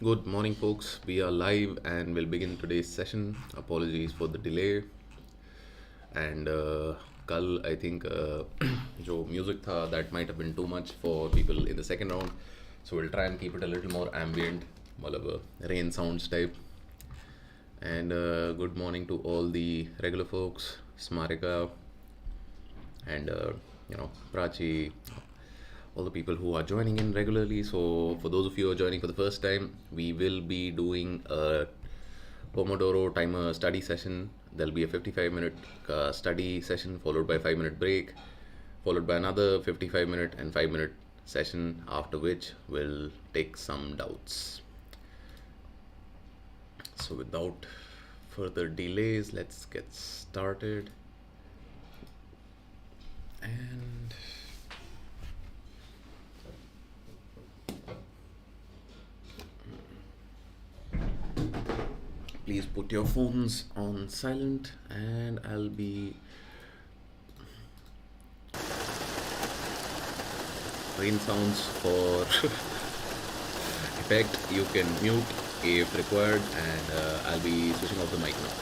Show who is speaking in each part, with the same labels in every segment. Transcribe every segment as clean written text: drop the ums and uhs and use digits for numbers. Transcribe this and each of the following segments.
Speaker 1: Good morning, folks. We are live and we'll begin today's session. Apologies for the delay. And कल I think जो music था that might have been too much for people in the second round. So we'll try and keep it a little more ambient, मतलब rain sounds type. And good morning to all the regular folks, Smarika and Prachi, all the people who are joining in regularly. So, for those of you who are joining for the first time, we will be doing a Pomodoro timer study session. There'll be a 55-minute study session followed by a 5-minute break, followed by another 55-minute and 5-minute session, after which we'll take some doubts. So, without further delays, let's get started. And please put your phones on silent, and I'll be rain sounds for effect. You can mute if required, and I'll be switching off the mic now.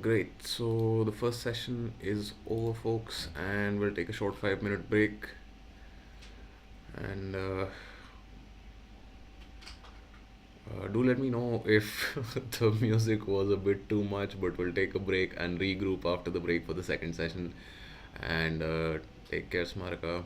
Speaker 1: Great. So the first session is over, folks, and we'll take a short 5 minute break. And do let me know if the music was a bit too much, but we'll take a break and regroup after the break for the second session. And take care, Smaraka.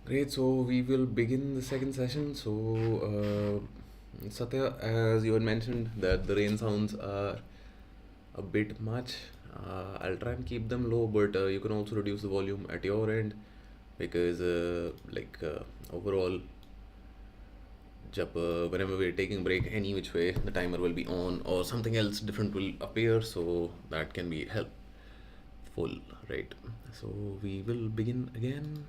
Speaker 1: Great, so we will begin the second session. So, Satya, as you had mentioned, that the rain sounds are a bit much. I'll try and keep them low, but you can also reduce the volume at your end because, overall, whenever we're taking break, any which way, the timer will be on or something else different will appear, so that can be helpful, right? So, we will begin again.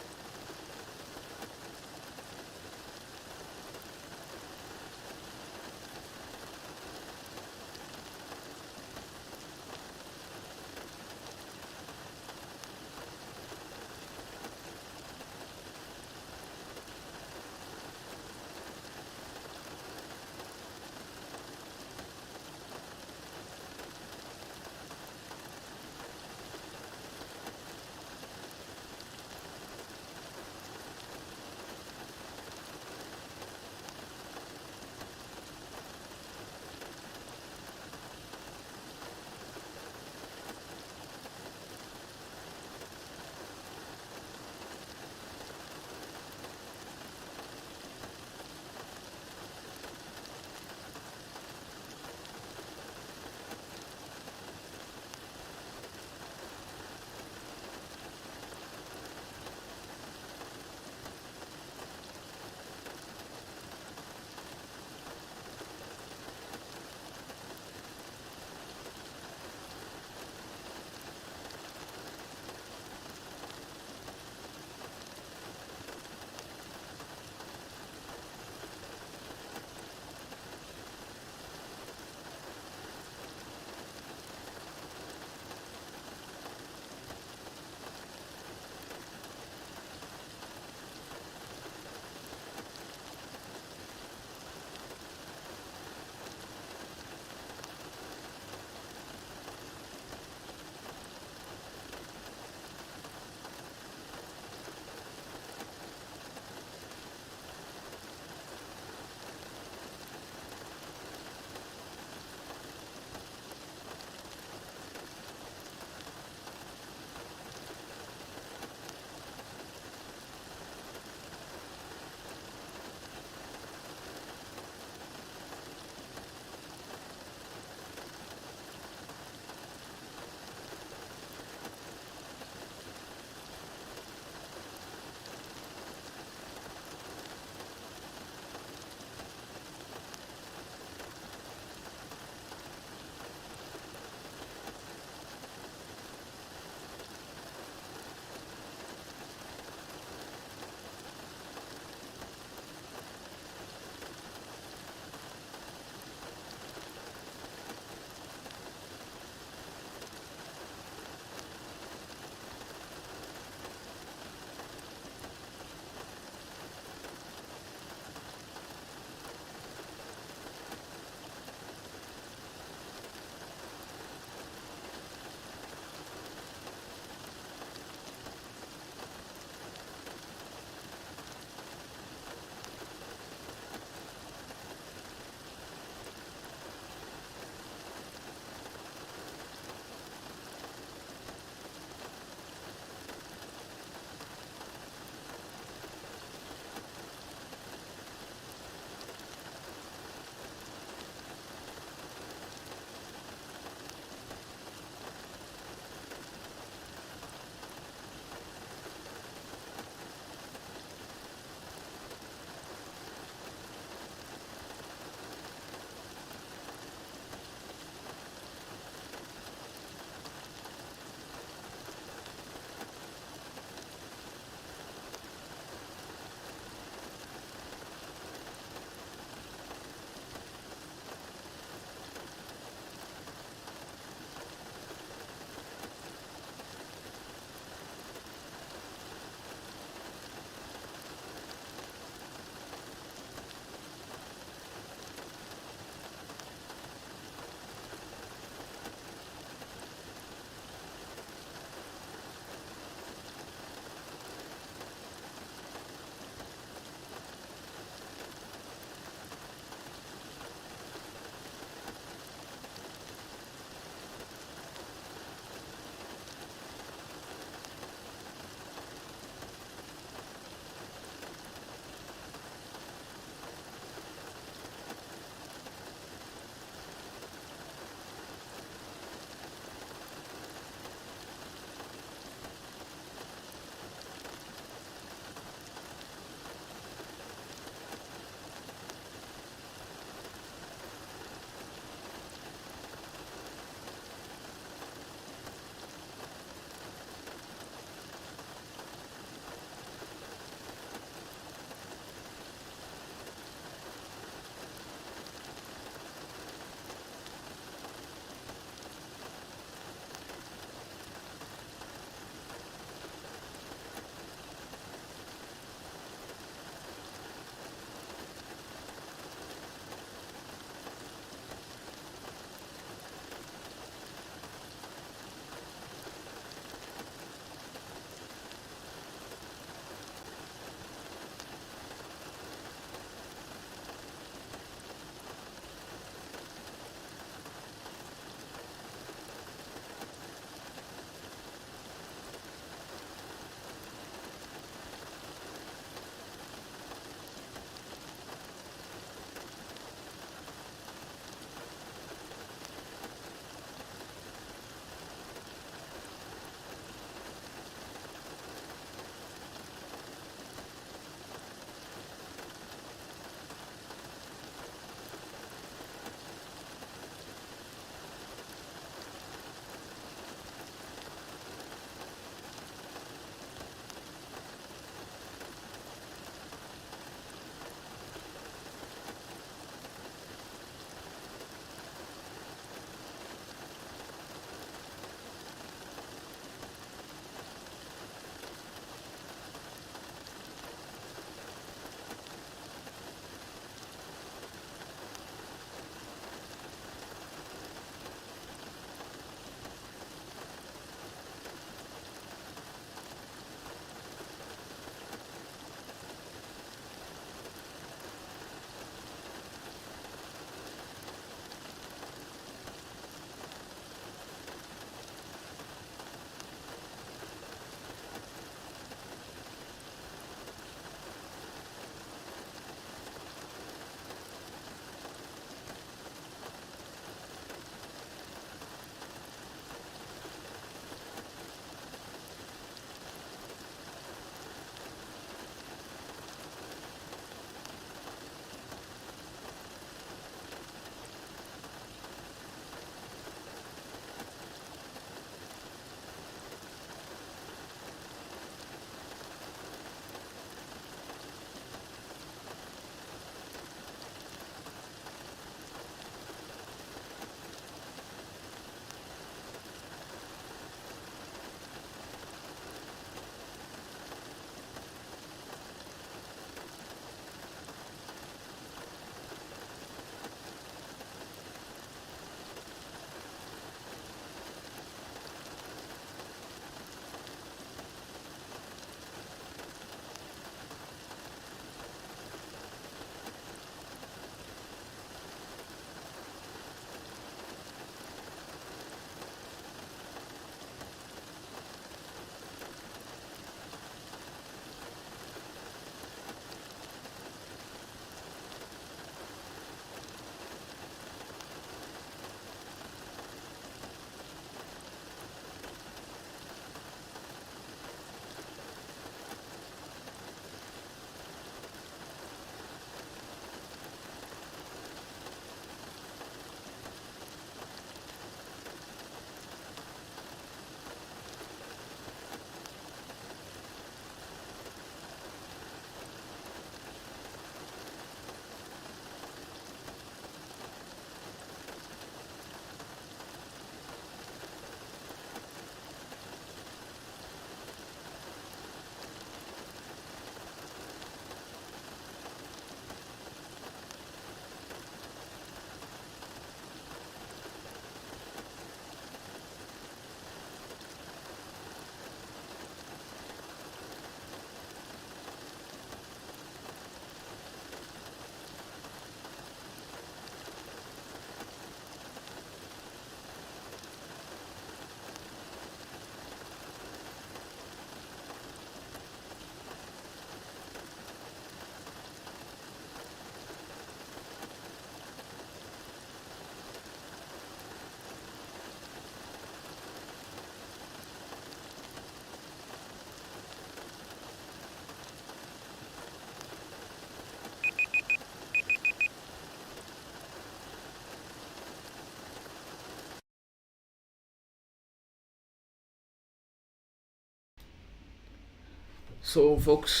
Speaker 1: So, folks,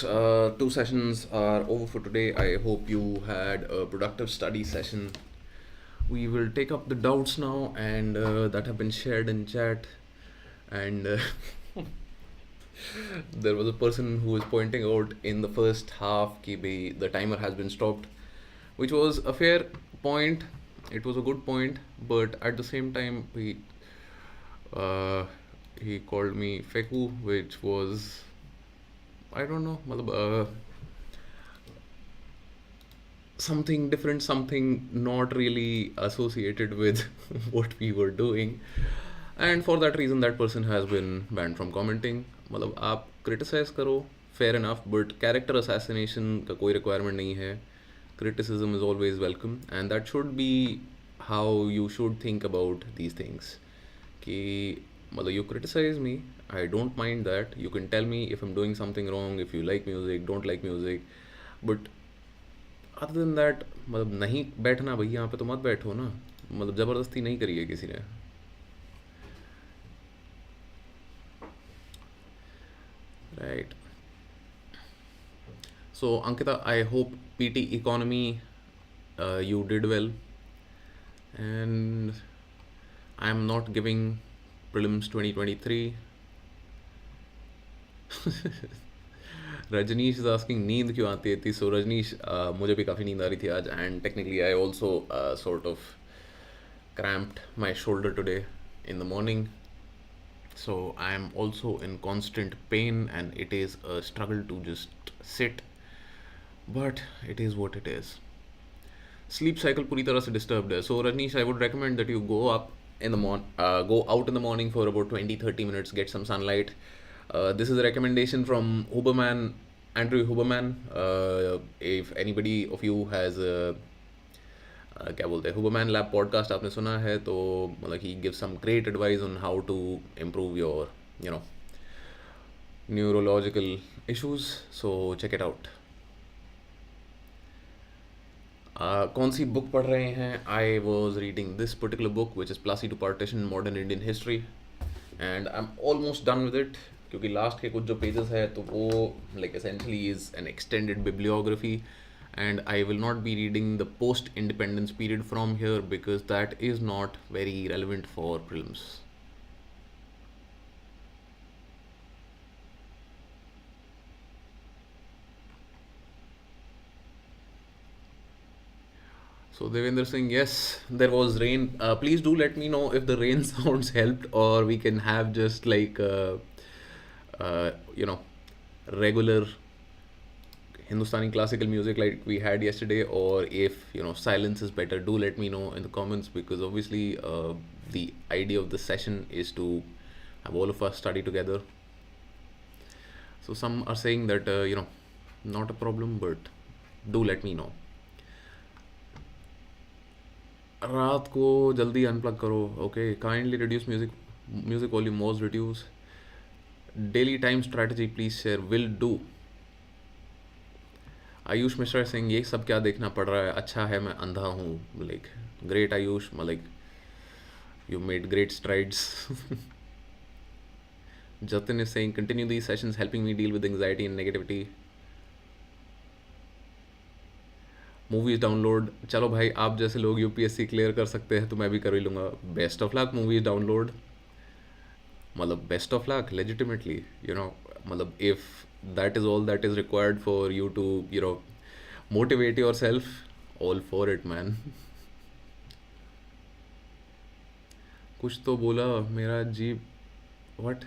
Speaker 1: two sessions are over for today. I hope you had a productive study session. We will take up the doubts now, and that have been shared in chat. And there was a person who was pointing out in the first half कि the timer has been stopped, which was a fair point. It was a good point, but at the same time, uh, he called me feku, which was, I don't know, something different, something not really associated with what we were doing. And for that reason, that person has been banned from commenting. मतलब आप criticize करो, fair enough, but character assassination का कोई requirement नहीं है. Criticism is always welcome, and that should be how you should think about these things. कि मतलब you criticize me, I don't mind that. You can tell me if I'm doing something wrong, if you like music, don't like music, but other than that मतलब नहीं बैठना भाई यहाँ पे तो मत बैठो ना. मतलब ज़बरदस्ती नहीं करी है किसी ने. Right. So Ankita, I hope PT economy you did well, and I am not giving prelims 2023. Rajneesh is asking नींद क्यों आती है इतनी. सो रजनीश, मुझे भी काफ़ी नींद आ रही थी आज, and technically I also sort of cramped my shoulder today in the morning, so I am also in constant pain and it is a struggle to just sit, but it is what it is. Sleep cycle पूरी तरह से disturbed है. So Rajneesh, I would recommend that you go up in the go out in the morning for about 20-30 minutes, get some sunlight. This is a recommendation from Huberman, Andrew Huberman. If anybody of you has क्या बोलते हैं, Huberman lab podcast आपने सुना है तो मतलब ही give some great advice on how to improve your neurological issues. So check it out. कौन सी बुक पढ़ रहे हैं? I was reading this particular book which is Plassey to partition modern Indian history, and I am almost done with it, क्योंकि last के कुछ जो pages है तो वो like essentially is an extended bibliography, and I will not be reading the post independence period from here because that is not very relevant for prelims. So Devendra Singh, yes, there was rain. Please do let me know if the rain sounds helped, or we can have just like regular Hindustani classical music like we had yesterday, or if silence is better. Do let me know in the comments, because obviously the idea of the session is to have all of us study together. So some are saying that not a problem, but do let me know. रात को जल्दी unplug करो. Okay, kindly reduce music volume was reduce. Daily time strategy please share. Will do. Ayush Mishra Singh, ये सब क्या देखना पड़ रहा है? अच्छा है मैं अंधा हूँ. Like great Ayush, like you made great strides. Jatin is saying continue these sessions helping me deal with anxiety and negativity. Movies download. चलो भाई, आप जैसे लोग यूपीएससी क्लियर कर सकते हैं तो मैं भी कर ही लूँगा. Best of luck. Movies download मतलब बेस्ट ऑफ लक लेजिटिमेटली, मतलब if that is all that is required for you to motivate yourself, all for it man. कुछ तो बोला मेरा जी. what?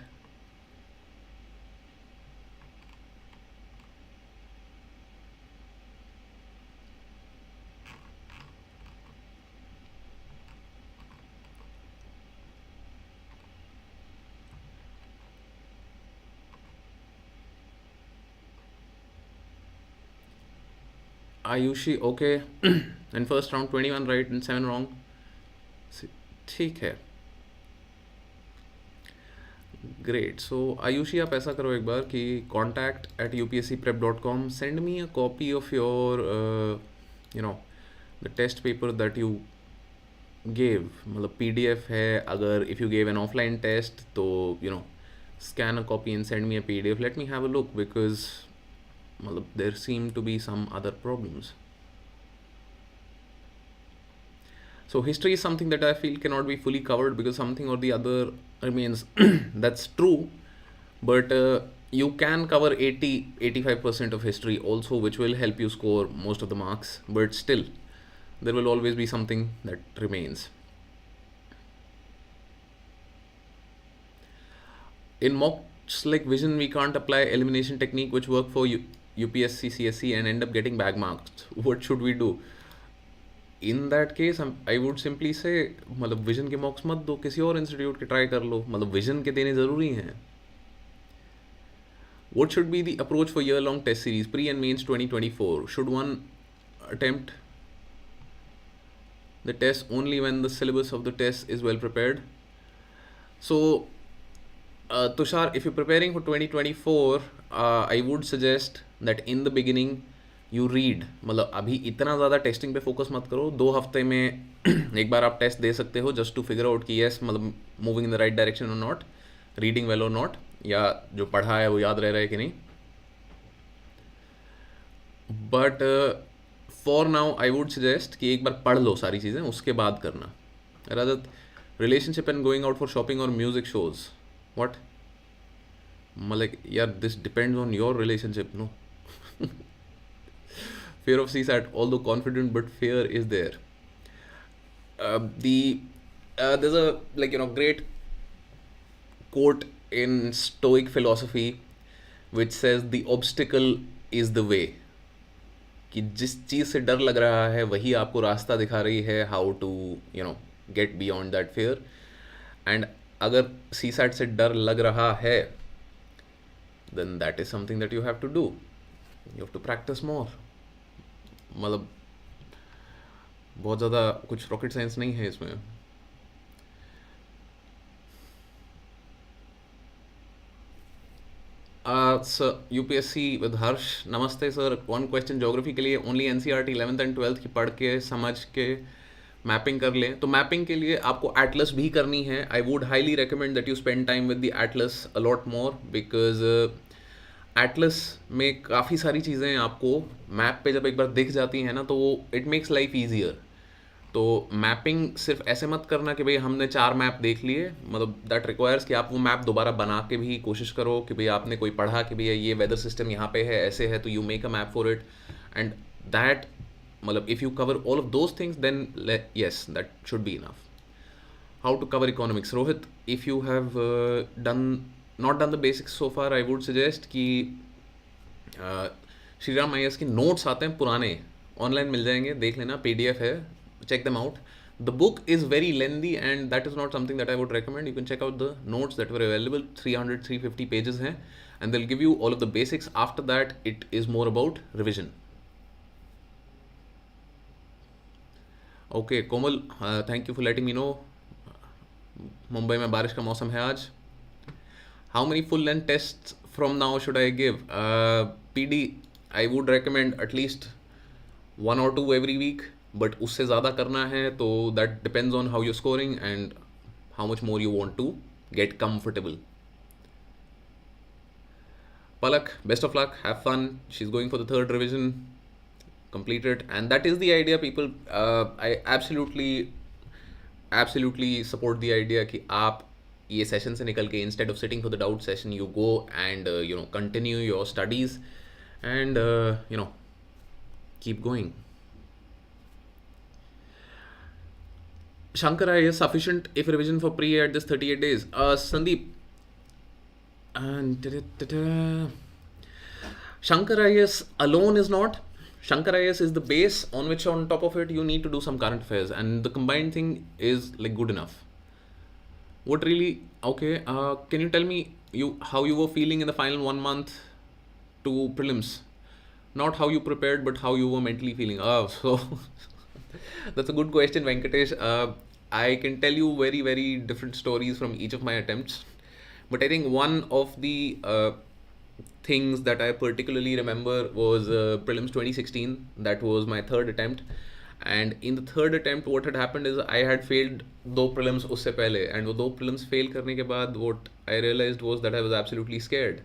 Speaker 1: Ayushi, okay. In first round 21 right and 7 wrong. ठीक है, great. सो आयुषी, आप ऐसा करो एक बार कि contact@upscprep.com, send me a copy of your the test paper that you gave. मतलब PDF है. अगर if you gave an offline test तो scan a copy and send me a PDF. Let me have a look, because there seem to be some other problems. So history is something that I feel cannot be fully covered because something or the other remains. That's true, but you can cover 85% of history also, which will help you score most of the marks, but still there will always be something that remains. In mocks like vision, we can't apply elimination technique which work for UPSC CSC and end up getting bag marks. What should we do? In that case I would simply say, मतलब vision के मॉक्स मत दो, किसी और institute के try कर लो, मतलब vision के देने ज़रूरी हैं. What should be the approach for year-long test series, pre and mains 2024? Should one attempt the test only when the syllabus of the test is well prepared? So, Tushar, if you're preparing for 2024, I would suggest that in the beginning you read. मतलब अभी इतना ज़्यादा testing पे focus मत करो. 2 हफ्ते में एक बार आप टेस्ट दे सकते हो जस्ट टू फिगर आउट कि येस मतलब moving in the right direction और नॉट, रीडिंग वेल और नॉट, या जो पढ़ा है वो याद रह रहा है कि नहीं. But for now I would suggest कि एक बार पढ़ लो सारी चीज़ें, उसके बाद करना. Rather relationship and going out for shopping और म्यूजिक शोज. व्हाट? मतलब यार this depends on your relationship, no. Fear of CSAT, although confident, but fear is there. There's a great quote in Stoic philosophy which says the obstacle is the way. कि जिस चीज़ से डर लग रहा है वही आपको रास्ता दिखा रही है how to get beyond that fear. And अगर CSAT से डर लग रहा है then that is something that you have to do. You have to practice more. मतलब बहुत ज़्यादा कुछ रॉकेट साइंस नहीं है इसमें. UPSC with हर्ष, नमस्ते सर. 1 क्वेश्चन ज्योग्राफी के लिए only NCERT 11th and 12th की पढ़ के समझ के मैपिंग कर लें. तो मैपिंग के लिए आपको एटलस भी करनी है. I would highly recommend that you spend time with the Atlas a lot more, because Atlas में काफ़ी सारी चीज़ें आपको मैप पे जब एक बार दिख जाती हैं ना तो वो इट मेक्स लाइफ ईजियर. तो मैपिंग सिर्फ ऐसे मत करना कि भाई हमने 4 मैप देख लिए, मतलब दैट रिक्वायर्स कि आप वो मैप दोबारा बना के भी कोशिश करो कि भाई आपने कोई पढ़ा कि भैया ये वेदर सिस्टम यहाँ पे है, ऐसे है, तो you make a map for it. And that मतलब if you cover all of those things then yes that should be enough. How to cover economics? Rohit, if you have not done the basics so far, I would suggest कि Shriram IAS के notes आते हैं पुराने, online मिल जाएंगे, देख लेना, PDF है, check them out. The book is very lengthy and that is not something that I would recommend. You can check out the notes that were available, 350 pages हैं, and they'll give you all of the basics. After that it is more about revision. Okay, Komal, thank you for letting me know. Mumbai में बारिश का मौसम है आज. How many full length tests from now should I give? PD, I would recommend at least 1 or 2 every week, but उससे ज़्यादा करना है तो that depends on how you're scoring and how much more you want to get comfortable. Palak, best of luck, have fun. She's going for the 3rd revision. Complete it, and that is the idea, people. I absolutely support the idea कि आप ये session से निकल के instead of sitting for the doubt session you go and continue your studies and keep going. Shankar is sufficient if revision for pre at this 38 days. Sandeep, and Shankar IAS alone is not. Shankar IAS is the base on which on top of it you need to do some current affairs, and the combined thing is like good enough. What really? Okay, can you tell me how you were feeling in the final 1 month to prelims? Not how you prepared, but how you were mentally feeling. So that's a good question, Venkatesh. I can tell you very, very different stories from each of my attempts, but I think one of the things that I particularly remember was prelims 2016. That was my 3rd attempt. And in the 3rd attempt what had happened is I had failed 2 prelims उससे पहले, and वो 2 prelims fail करने के बाद what I realized was that I was absolutely scared.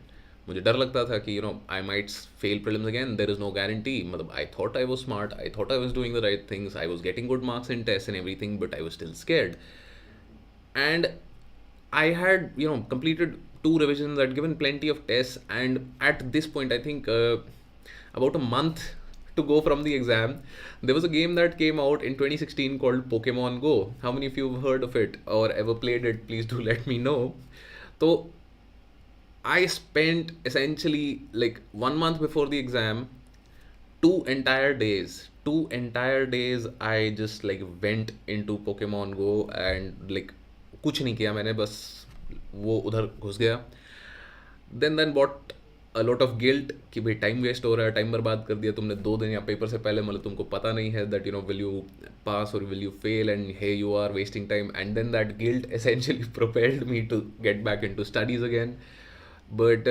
Speaker 1: मुझे डर लगता था कि I might fail prelims again. There is no guarantee. मतलब I thought I was smart. I thought I was doing the right things. I was getting good marks in tests and everything, but I was still scared. And I had completed two revisions. I'd given plenty of tests, and at this point, I think about a month to go from the exam, there was a game that came out in 2016 called Pokemon Go. How many of you have heard of it or ever played it? Please do let me know. So I spent essentially like 1 month before the exam, 2 entire days I just like went into Pokemon Go and like कुछ नहीं किया मैंने, बस वो उधर घुस गया. then bought a lot of guilt कि भाई टाइम वेस्ट हो रहा है, टाइम बर्बाद कर दिया तुमने 2 दिन या पेपर से पहले, मतलब तुमको पता नहीं है that will you pass or will you fail, and here you are wasting time. And then that guilt essentially propelled me to get back into studies again. But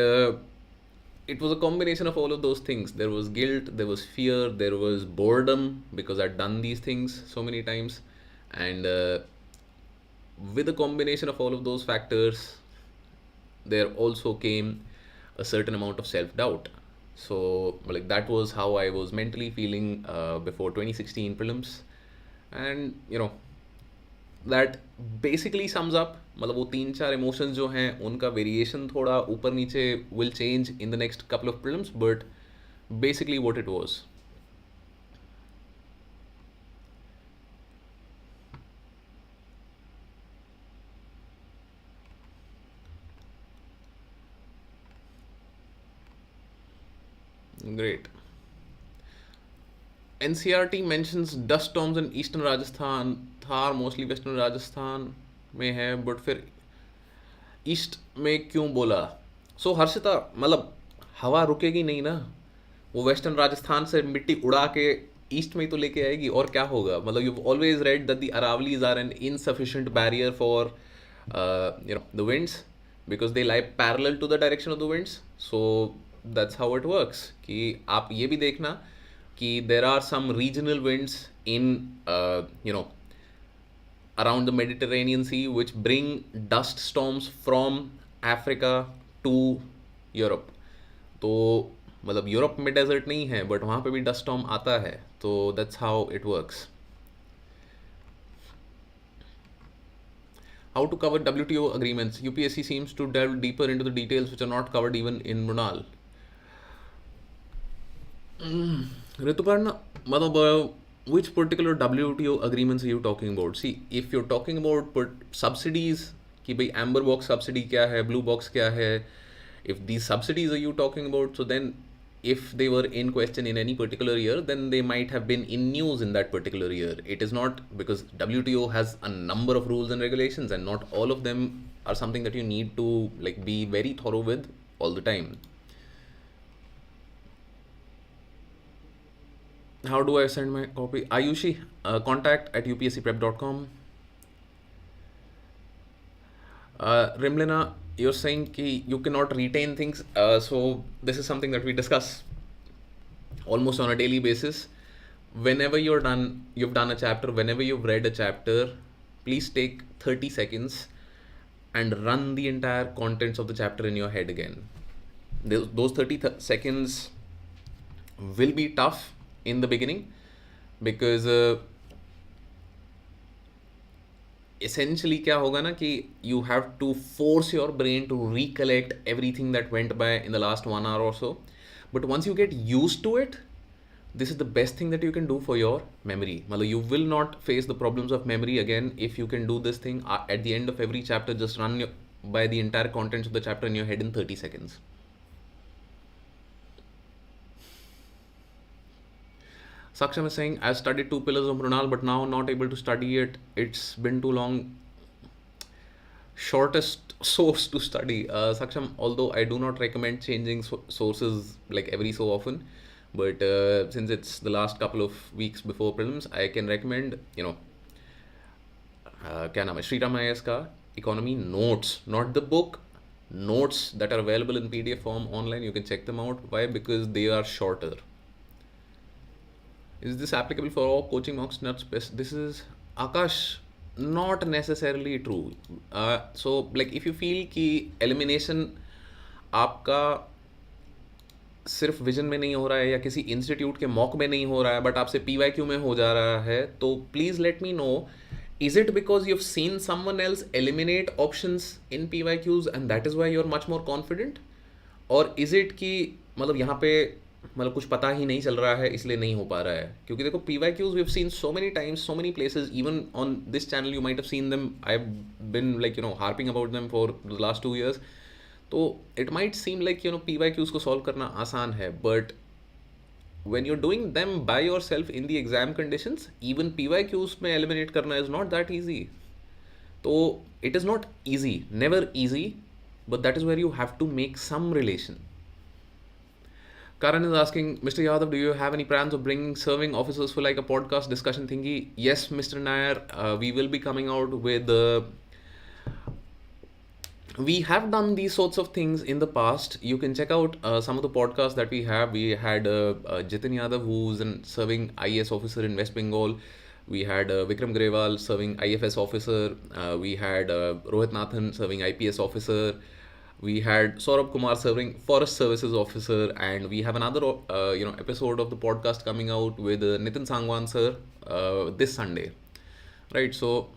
Speaker 1: it was a combination of all of those things. There was guilt, there was fear, there was boredom because I'd done these things so many times. And with a combination of all of those factors, there also came a certain amount of self-doubt. So like that was how I was mentally feeling before 2016 prelims. And that basically sums up, मतलब वो 3-4 emotions जो हैं उनका variation थोड़ा ऊपर नीचे will change in the next couple of prelims, but basically what it was. Great. NCRT mentions dust storms in eastern Rajasthan. Thar mostly western Rajasthan में है, बट फिर ईस्ट में क्यों बोला? सो हर्षिता, मतलब हवा रुकेगी नहीं ना, वो वेस्टर्न राजस्थान से मिट्टी उड़ा के ईस्ट में ही तो लेके आएगी, और क्या होगा? मतलब you always read that the Aravallis are an insufficient barrier for the winds because they lie parallel to the direction of the winds. So that's how it works. कि आप ये भी देखना कि there are some regional winds in around the Mediterranean Sea which bring dust storms from Africa to Europe. तो मतलब Europe में desert नहीं है बट वहाँ पे भी डस्ट स्टॉर्म आता है. तो that's how it works. How to cover WTO agreements? UPSC seems to delve deeper into the details which are not covered even in Mrunal. Rituparna, मतलब which particular WTO agreements are you talking about? See, if you're talking about subsidies, कि भाई amber box subsidy क्या है, blue box क्या है, if these subsidies are you talking about, so then if they were in question in any particular year, then they might have been in news in that particular year. It is not, because WTO has a number of rules and regulations and not all of them are something that you need to like be very thorough with all the time. How do I send my copy? Ayushi, contact at upscprep.com. Rimlina, you're saying ki you cannot retain things. So this is something that we discuss almost on a daily basis. Whenever you've done a chapter, whenever you've read a chapter, please take 30 seconds and run the entire contents of the chapter in your head again. Those 30 seconds will be tough in the beginning because essentially क्या होगा ना कि you have to force your brain to recollect everything that went by in the last 1 hour or so. But once you get used to it, this is the best thing that you can do for your memory. मतलब you will not face the problems of memory again if you can do this thing at the end of every chapter. Just run by the entire contents of the chapter in your head in 30 seconds. Saksham is saying, I studied 2 pillars of Mrunal but now not able to study it. It's been too long. Shortest source to study. Saksham, although I do not recommend changing sources like every so often, but since it's the last couple of weeks before prelims, I can recommend, क्या नाम है, Shriram IAS का economy notes, not the book, notes that are available in PDF form online. You can check them out. Why? Because they are shorter. Is this applicable for all coaching mocks? Not this is Akash. not necessarily true. So like if you feel कि elimination आपका सिर्फ vision में नहीं हो रहा है या किसी इंस्टीट्यूट के मॉक में नहीं हो रहा है बट आपसे पीवाईक्यू में हो जा रहा है, तो please let me know, is it because you've seen someone else eliminate options in PYQs and that is why you're much more confident? और is it कि मतलब यहाँ पे मतलब कुछ पता ही नहीं चल रहा है इसलिए नहीं हो पा रहा है? क्योंकि देखो PYQs we've seen so many times, so many places, even on this channel you might have seen them. I've been like harping about them for the last 2 years. तो it might seem like PYQs को solve करना आसान है, but when you're doing them by yourself in the exam conditions, even PYQs में eliminate करना is not that easy. So it is not easy, never easy, but that is where you have to make some relation. Karan is asking, Mr. Yadav, do you have any plans of bringing serving officers for like a podcast discussion thingy? Yes, Mr. Nair, we will be coming out with we have done these sorts of things in the past. You can check out some of the podcasts that we have. We had Jitin Yadav, who's a serving IAS officer in West Bengal. We had Vikram Grewal serving IFS officer. We had Rohit Nathan serving IPS officer. We had Saurabh Kumar serving Forest Services officer, and we have another episode of the podcast coming out with Nitin Sangwan sir this Sunday, right? So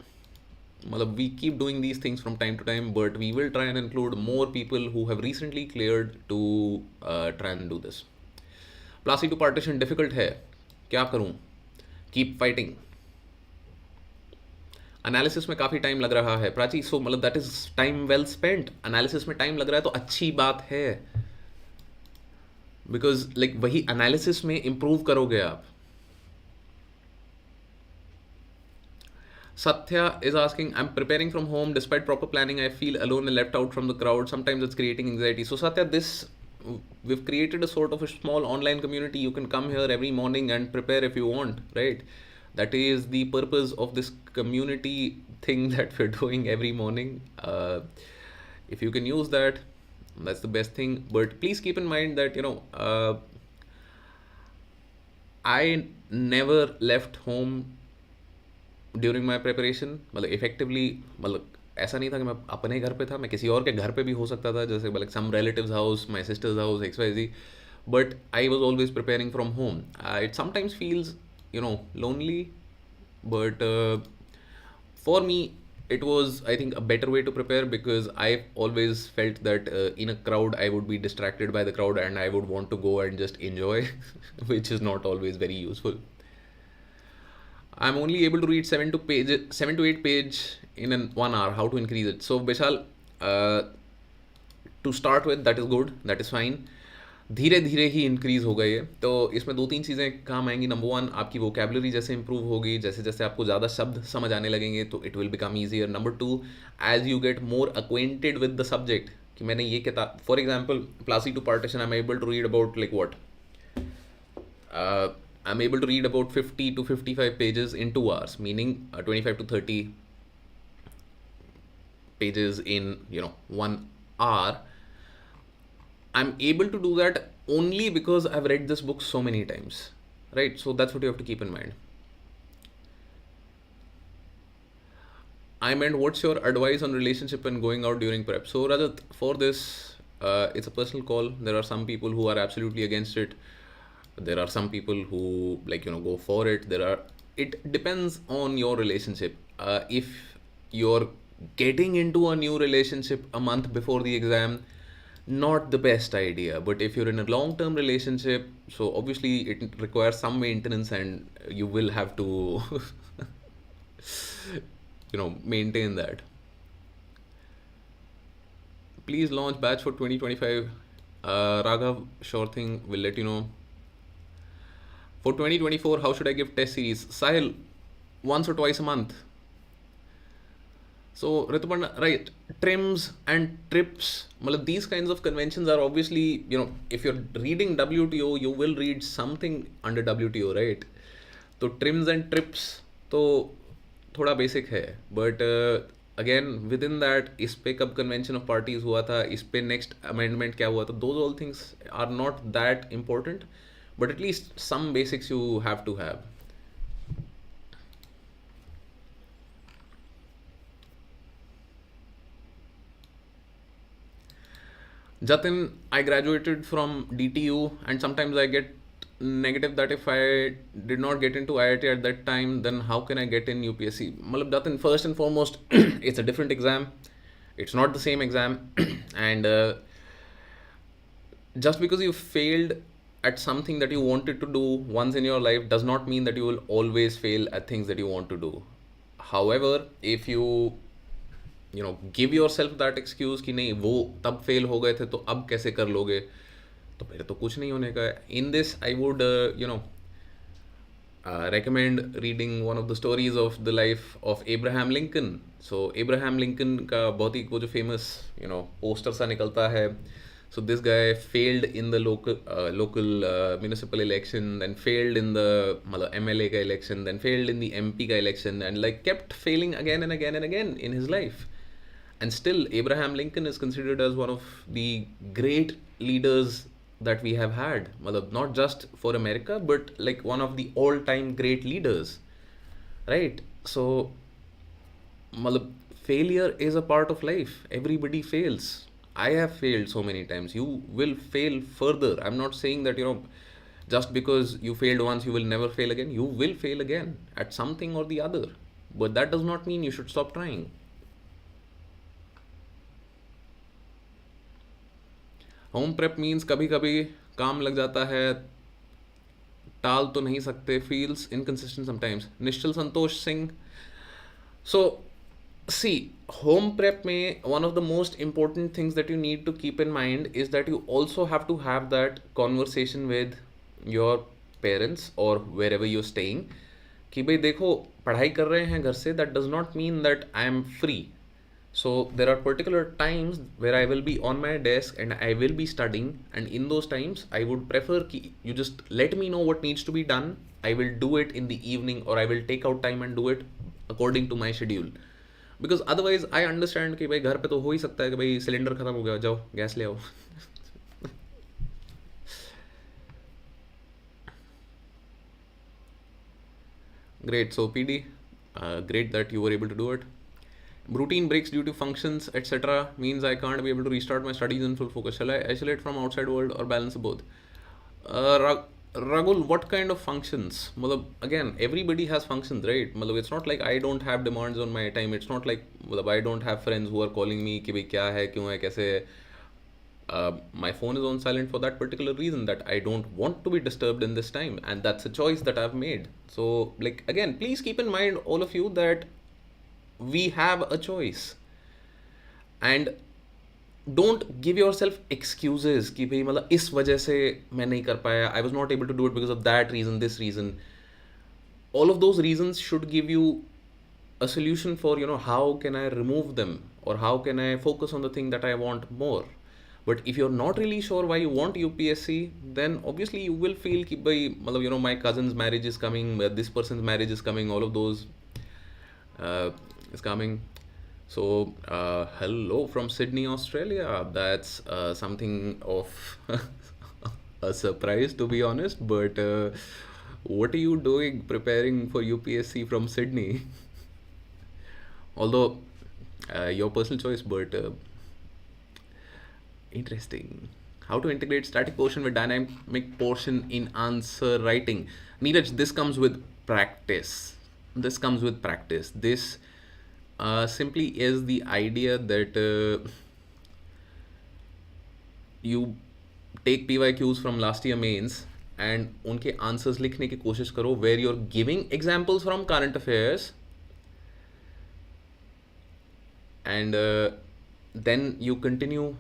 Speaker 1: we keep doing these things from time to time, but we will try and include more people who have recently cleared to try and do this. Plastic to partition difficult है, क्या करूँ? Keep fighting. Analysis में काफ़ी time लग रहा है प्राची, सो मतलब that is time well spent. Analysis में टाइम लग रहा है तो अच्छी बात है, बिकॉज लाइक वही एनालिसिस में इंप्रूव करोगे आप. Satya is asking, I'm preparing from home despite proper planning. I feel alone and left out from the crowd. Sometimes it's creating anxiety. So Satya, we've created a sort of a small online community. You can come here every morning and prepare if you want, right? That is the purpose of this community thing that we're doing every morning. If you can use that, that's the best thing. But please keep in mind that, I never left home during my preparation. मतलब effectively मतलब ऐसा नहीं था कि मैं अपने घर पे था, मैं किसी और के घर पे भी हो सकता था, जैसे मतलब some relatives house, my sisters house, XYZ, but I was always preparing from home. It sometimes feels lonely, but for me it was, I think, a better way to prepare, because I always felt that in a crowd I would be distracted by the crowd and I would want to go and just enjoy which is not always very useful. I'm only able to read 7 to 8 page in 1 hour. How to increase it? So Vishal, to start with, that is good, that is fine. धीरे धीरे ही increase होगा ये. तो इसमें 2-3 चीज़ें काम आएंगी. Number 1, आपकी वोकेबलरी जैसे इंप्रूव होगी, जैसे जैसे आपको ज़्यादा शब्द समझ आने लगेंगे तो it will become easier. Number 2, as you get more acquainted with the subject, कि मैंने ये किताब, for example Plassey to partition, I am able to read about like what, I'm able to read about 50 to 55 pages in 2 hours, meaning 25 to 30 pages in 1 hour. I'm able to do that only because I've read this book so many times, right? So that's what you have to keep in mind. I meant, what's your advice on relationship and going out during prep? So Rajat, for this, it's a personal call. There are some people who are absolutely against it. There are some people who go for it. It depends on your relationship. If you're getting into a new relationship a month before the exam, not the best idea. But if you're in a long-term relationship, so obviously it requires some maintenance and you will have to maintain that. Please launch batch for 2025. Raghav, sure thing, we'll let you know. For 2024, how should I give test series? Sahil, once or twice a month. So Rituparna, right, trims and trips, these kinds of conventions are obviously, if you're reading WTO, you will read something under WTO, right? So trims and trips तो थोड़ा basic है, but again within that, इस पे कब convention of parties हुआ था, इस पे next amendment क्या हुआ था, those all things are not that important. But at least some basics you have to have. Jatin, I graduated from DTU, and sometimes I get negative that if I did not get into IIT at that time, then how can I get in UPSC? Malab Jatin, first and foremost, it's a different exam. It's not the same exam, and just because you failed at something that you wanted to do once in your life does not mean that you will always fail at things that you want to do. However, if you give yourself that excuse कि नहीं वो तब fail हो गए थे तो अब कैसे कर लोगे, तो फिर तो कुछ नहीं होने का है. In this I would recommend reading one of the stories of the life of Abraham Lincoln. So Abraham Lincoln का बहुत ही वो जो famous poster सा निकलता है. So this guy failed in the local municipal election, then failed in the मतलब MLA का election, then failed in the MP का election, and like kept failing again and again and again in his life. And still, Abraham Lincoln is considered as one of the great leaders that we have had. Matlab, not just for America, but like one of the all-time great leaders, right? So, matlab, failure is a part of life. Everybody fails. I have failed so many times. You will fail further. I'm not saying that, just because you failed once, you will never fail again. You will fail again at something or the other. But that does not mean you should stop trying. Home prep means कभी कभी काम लग जाता है, टाल तो नहीं सकते, feels inconsistent sometimes. Nishchal Santosh Singh. So see, home prep में one of the most important things that you need to keep in mind is that you also have to have that conversation with your parents और where ever you staying कि भाई देखो पढ़ाई कर रहे हैं घर से, that does not mean that I am free. So there are particular times where I will be on my desk and I will be studying, and in those times I would prefer कि you just let me know what needs to be done. I will do it in the evening, or I will take out time and do it according to my schedule. Because otherwise I understand कि भाई घर पे तो हो ही सकता है कि भाई सिलेंडर खत्म हो गया, जाओ गैस ले आओ. Great. So PD, great that you were able to do it. Routine breaks due to functions, etc. means I can't be able to restart my studies in full focus. Shall I isolate from outside world or balance both? Ragul, what kind of functions? Malab, again, everybody has functions, right? Malab, it's not like I don't have demands on my time. It's not like malab, I don't have friends who are calling me कि भाई क्या है, क्यों है, कैसे. My phone is on silent for that particular reason, that I don't want to be disturbed in this time, and that's a choice that I've made. So like again, please keep in mind, all of you, that we have a choice, and don't give yourself excuses कि भाई मतलब इस वजह से मैं नहीं कर पाया, I was not able to do it because of that reason, this reason. All of those reasons should give you a solution for how can I remove them, or how can I focus on the thing that I want more. But if you're not really sure why you want UPSC, then obviously you will feel कि भाई मतलब my cousin's marriage is coming, this person's marriage is coming, all of those is coming. So hello from Sydney, Australia. That's something of a surprise, to be honest. But what are you doing preparing for UPSC from Sydney? Although your personal choice, but interesting. How to integrate static portion with dynamic portion in answer writing? Neeraj, this comes with practice. This comes with practice. This simply is the idea that you take PYQs from last year mains and उनके answers लिखने की कोशिश करो, where you're giving examples from current affairs, and then you continue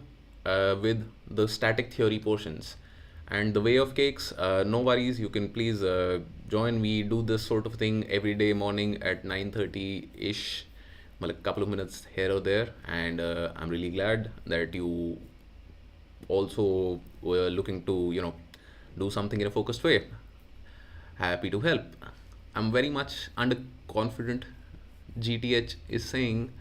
Speaker 1: with the static theory portions. And the way of cakes, no worries, you can please join. We do this sort of thing every day morning at 9:30 ish, a couple of minutes here or there, and I'm really glad that you also were looking to do something in a focused way. Happy to help. I'm very much underconfident, GTH is saying,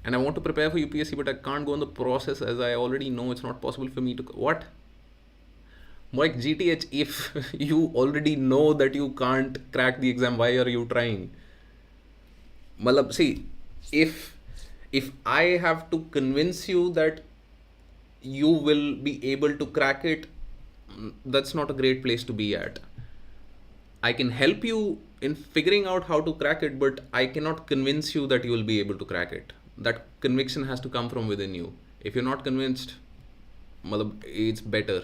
Speaker 1: and I want to prepare for UPSC, but I can't go on the process as I already know it's not possible for me to. What? Like GTH, if you already know that you can't crack the exam, why are you trying? Malab, see, if I have to convince you that you will be able to crack it, that's not a great place to be at. I can help you in figuring out how to crack it, but I cannot convince you that you will be able to crack it. That conviction has to come from within you. If you're not convinced, it's better.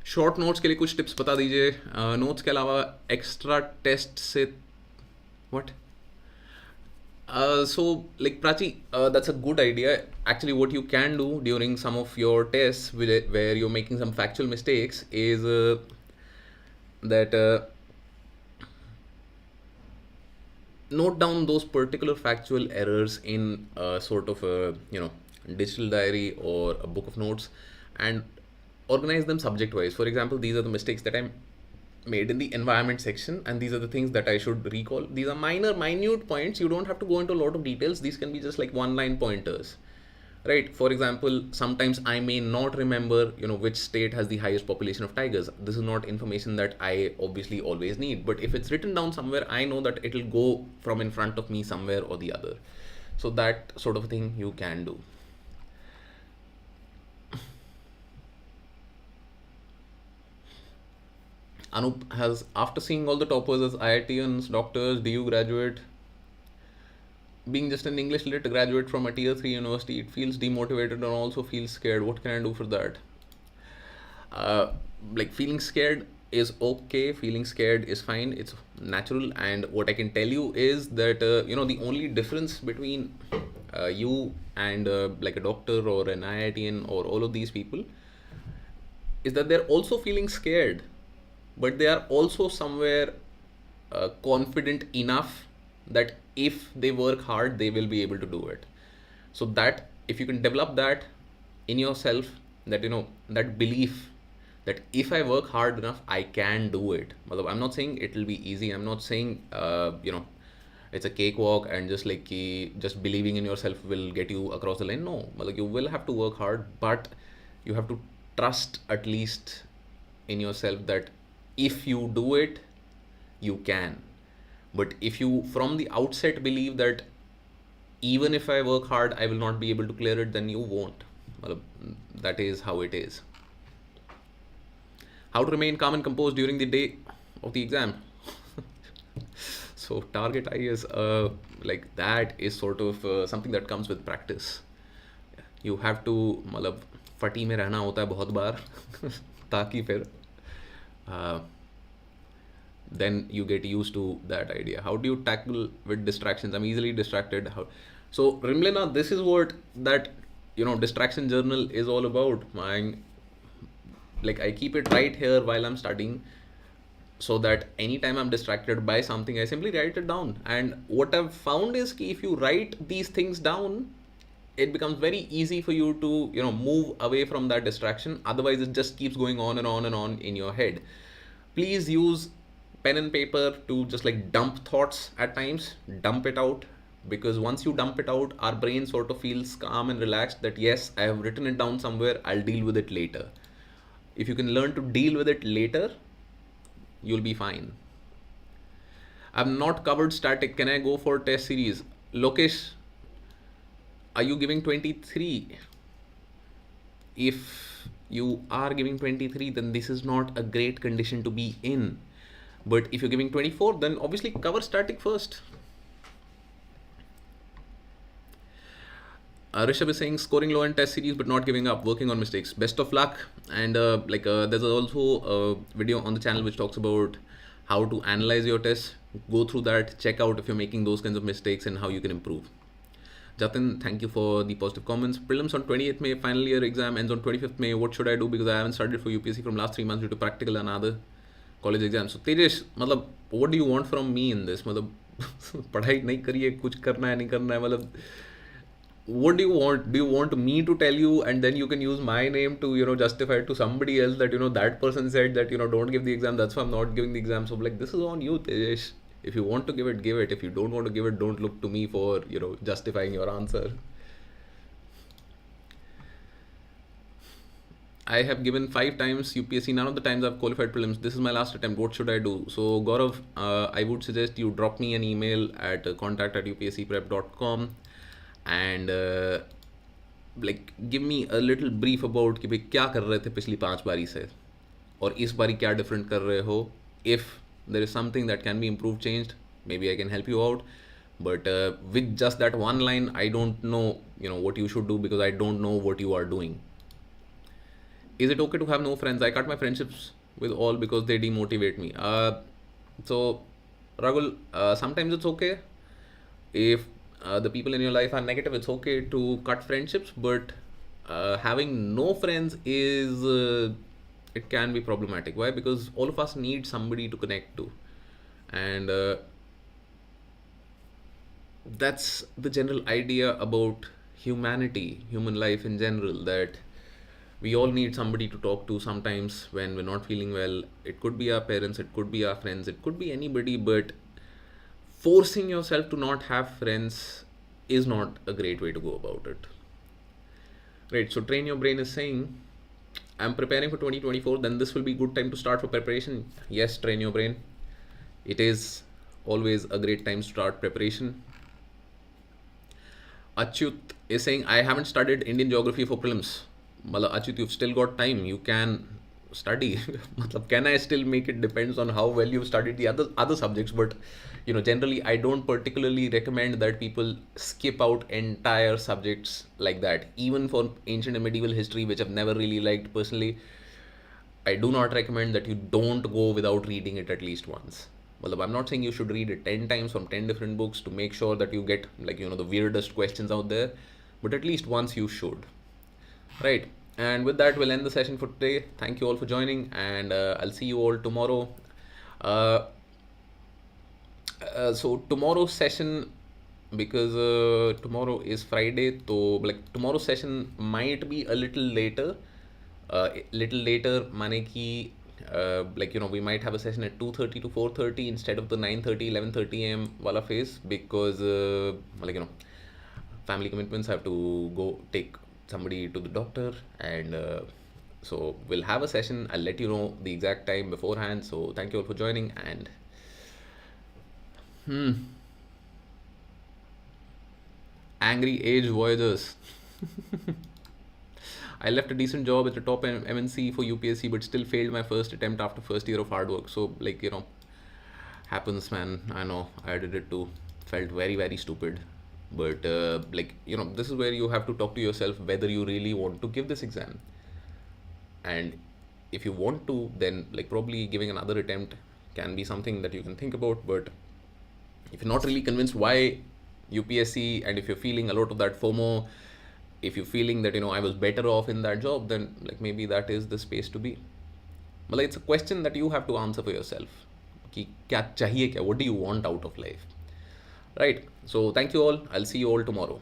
Speaker 1: Short notes के लिए कुछ tips बता दीजिए. Notes के अलावा extra test से what. So like Prachi, that's a good idea. Actually, what you can do during some of your tests where you're making some factual mistakes is that note down those particular factual errors in sort of a digital diary or a book of notes, and organize them subject wise. For example, these are the mistakes that I made in the environment section, and these are the things that I should recall. These are minute points. You don't have to go into a lot of details. These can be just like one line pointers, right? For example, sometimes I may not remember which state has the highest population of tigers. This is not information that I obviously always need, but if it's written down somewhere, I know that it will go from in front of me somewhere or the other. So that sort of a thing you can do. Anup has, after seeing all the toppers as IITians, doctors, do you graduate? Being just an English lit graduate from a tier 3 university, it feels demotivated and also feels scared. What can I do for that? Like feeling scared is okay. Feeling scared is fine. It's natural. And what I can tell you is that, the only difference between you and like a doctor or an IITian or all of these people is that they're also feeling scared, but they are also somewhere confident enough that if they work hard, they will be able to do it. So that if you can develop that in yourself, that that belief that if I work hard enough, I can do it. I'm not saying it will be easy. I'm not saying it's a cakewalk and just like just believing in yourself will get you across the line. No, you will have to work hard, but you have to trust at least in yourself that if you do it, you can. But if you from the outset believe that even if I work hard, I will not be able to clear it, then you won't. That is how it is. How to remain calm and composed during the day of the exam. So target eye is like that is sort of something that comes with practice. You have to फटी में रहना होता है बहुत बार ताकि फिर then you get used to that idea. How do you tackle with distractions? I'm easily distracted. So Rimlena, this is what that distraction journal is all about. I keep it right here while I'm studying, so that anytime I'm distracted by something, I simply write it down. And what I've found is if you write these things down, it becomes very easy for you to move away from that distraction. Otherwise it just keeps going on and on and on in your head. Please use pen and paper to just like dump thoughts at times. Dump it out, because once you dump it out, our brain sort of feels calm and relaxed that yes, I have written it down somewhere, I'll deal with it later. If you can learn to deal with it later, you'll be fine. I've not covered static. Can I go for test series? Lokesh, are you giving 23? If you are giving 23, then this is not a great condition to be in. But if you're giving 24, then obviously cover static first. Rishabh is saying scoring low in test series but not giving up, working on mistakes. Best of luck. And there's also a video on the channel which talks about how to analyze your tests. Go through that, check out if you're making those kinds of mistakes and how you can improve. Jatin, thank you for the positive comments. Prelims on 28th May, final year exam ends on 25th May. What should I do? Because I haven't studied for UPSC from last 3 months due to practical and other college exams. So Tejesh, what do you want from me in this? पढ़ाई नहीं करिए, कुछ करना है नहीं करना है, what do you want? Do you want me to tell you and then you can use my name to justify it to somebody else that that person said that don't give the exam, that's why I'm not giving the exam. So this is on you, Tejesh. If you want to give it, give it. If you don't want to give it, don't look to me for justifying your answer. I have given 5 times UPSC. None of the times I've qualified prelims. This is my last attempt. What should I do? So Gaurav, I would suggest you drop me an email at contact@upscprep.com and like give me a little brief about कि भाई क्या कर रहे थे पिछली 5 बारी से और इस बारी क्या डिफरेंट कर रहे हो. If there is something that can be improved, changed, maybe I can help you out. But with just that one line, I don't know, what you should do because I don't know what you are doing. Is it okay to have no friends? I cut my friendships with all because they demotivate me. So, Ragul, sometimes it's okay if the people in your life are negative. It's okay to cut friendships, but having no friends is it can be problematic. Why? Because all of us need somebody to connect to, and that's the general idea about humanity, human life in general, that we all need somebody to talk to sometimes when we're not feeling well. It could be our parents, it could be our friends, it could be anybody, but forcing yourself to not have friends is not a great way to go about it. Right, so Train Your Brain is saying, I'm preparing for 2024, then this will be good time to start for preparation. Yes, Train Your Brain. It is always a great time to start preparation. Achyut is saying, I haven't studied Indian geography for prelims. Matlab, Achyut, you've still got time. You can study. Matlab, can I still make it? Depends on how well you've studied the other subjects. But generally, I don't particularly recommend that people skip out entire subjects like that. Even for ancient and medieval history, which I've never really liked personally, I do not recommend that you don't go without reading it at least once. Well, I'm not saying you should read it 10 times from 10 different books to make sure that you get the weirdest questions out there, but at least once you should. Right. And with that, we'll end the session for today. Thank you all for joining, and I'll see you all tomorrow. Uh, so tomorrow's session, because tomorrow is Friday, so tomorrow's session might be a little later. Little later, mane ki we might have a session at 2:30 to 4:30 instead of the 9:30 11:30 a.m. wala phase, because family commitments. I have to go take somebody to the doctor, and so we'll have a session. I'll let you know the exact time beforehand. So thank you all for joining, and angry age voyagers. I left a decent job at a top MNC for UPSC, but still failed my first attempt after first year of hard work. So happens, man. I know, I did it too. Felt very, very stupid. But this is where you have to talk to yourself whether you really want to give this exam. And if you want to, then probably giving another attempt can be something that you can think about. But if you're not really convinced why UPSC, and if you're feeling a lot of that FOMO, if you're feeling that I was better off in that job, then maybe that is the space to be. But it's a question that you have to answer for yourself. Ki kya chahiye kya? What do you want out of life? Right. So thank you all. I'll see you all tomorrow.